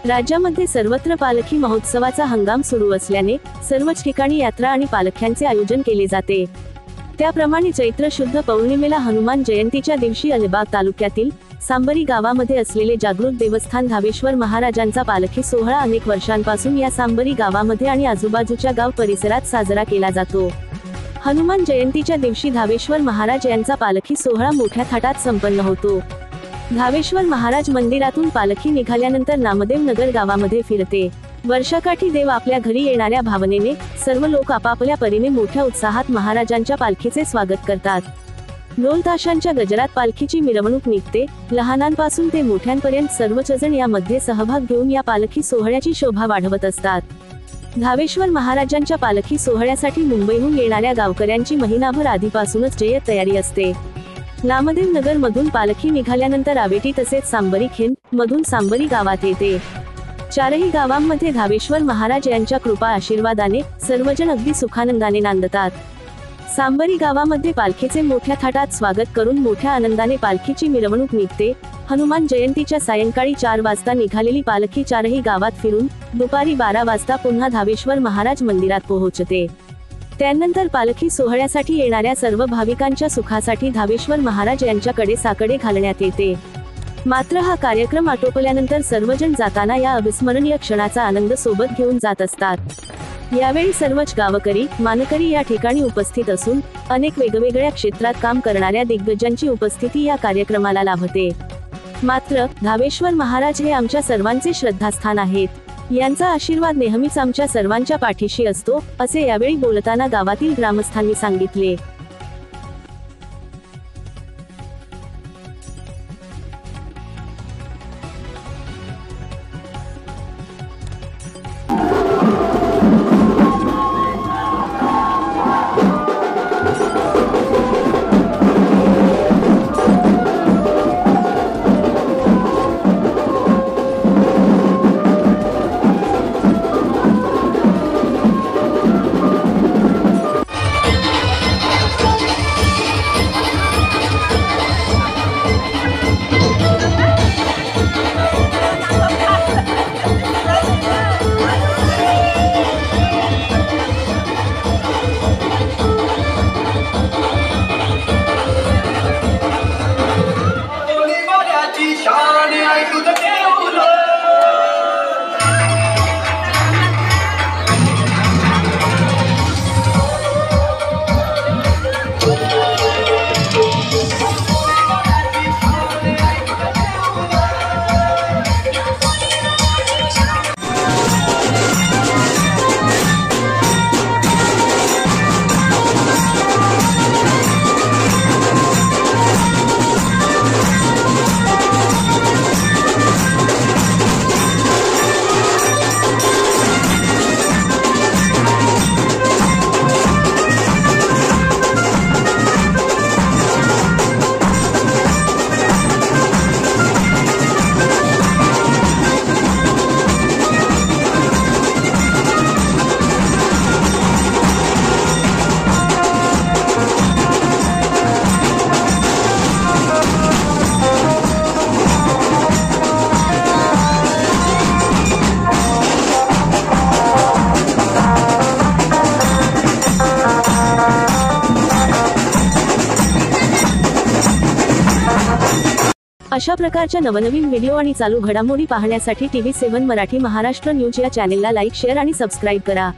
राज्यामध्ये सर्वत्र पालखी महोत्सवाचा हंगाम सुरू असल्याने सर्वच ठिकाणी यात्रा आणि पालख्यांचे आयोजन केले जाते। त्याप्रमाणे चैत्र शुद्ध पौर्णिमेला हनुमान जयंतीच्या दिवशी अलिबाग तालुक्यातील सांबरी गावामध्ये असलेले जागृत देवस्थान धावेश्वर महाराजांचा पालखी सोहळा अनेक वर्षांपासून या सांबरी गावामध्ये आणि आजूबाजूच्या गाव परिसरात साजरा केला जातो। हनुमान जयंतीच्या दिवशी धावेश्वर महाराज यांचा पालखी सोहळा मोठ्या थाटात संपन्न होतो। धावेश्वर महाराज मंदिरातून पालखी निघाल्यानंतर नामदेव नगर गावामध्ये फिरते। वर्षाकाठी देव आपल्या घरी येणाऱ्या भावनेने सर्व लोक आपापल्या परीने मोठ्या उत्साहात महाराजांच्या पालखीचे स्वागत करतात। ढोल ताशांच्या गजरात पालखीची मिरवणूक निघते। लहानांपासून ते मोठ्यांपर्यंत सर्वच जण यामध्ये सहभाग घेऊन या पालखी सोहळ्याची शोभा वाढवत असतात। धावेश्वर महाराजांच्या पालखी सोहळ्यासाठी मुंबईहून येणाऱ्या गावकऱ्यांची महिनाभर आधीपासूनच जय्यत तयारी असते। नामदेव नगर मधून पालखी निघाल्यानंतर आवेटी तसेच सांबरी खिंड मधून सांबरी गावात येते। चारही गावांमध्ये धावेश्वर महाराज यांच्या कृपा आशीर्वादाने सर्वजण अगदी सुखानंदाने नांदतात। सांबरी गावामध्ये पालखीचे मोठ्या थाटात स्वागत करून मोठ्या आनंदाने पालखीची मिरवणूक निघते। हनुमान जयंतीच्या सायंकाळी 4 वाजता निघालेली पालखी चारही गावात फिरून दुपारी 12 वाजता पुन्हा धावेश्वर महाराज मंदिरात पोहोचते। त्यानंतर पालखी सोहळ्यासाठी येणाऱ्या सर्व भाविकांच्या सुखासाठी धावेश्वर महाराज यांच्याकडे साकडे घालण्यात येते। मात्र हा कार्यक्रम आटोपल्यानंतर सर्वजण जाताना या अविस्मरणीय क्षणाचा आनंद सोबत घेऊन जात असतात। यावेळी सर्वच गावकरी मानकरी या ठिकाणी उपस्थित असून अनेक वेगवेगळ्या क्षेत्रात काम करणाऱ्या दिग्गजांची उपस्थिती या कार्यक्रमाला लाभते। मात्र धावेश्वर महाराज हे आमच्या सर्वांचे श्रद्धास्थान आहेत। यांचा आशीर्वाद नेहमीच आमच्या सर्वांच्या पाठीशी असतो, असे यावेळी बोलताना गावातील ग्रामस्थांनी सांगितले। अशा प्रकारच्या नवनवीन व्हिडिओ आणि चालू घडामोडी पाहण्यासाठी TV7 मराठी महाराष्ट्र न्यूज या चॅनेलला लाईक, शेअर आणि सबस्क्राईब करा।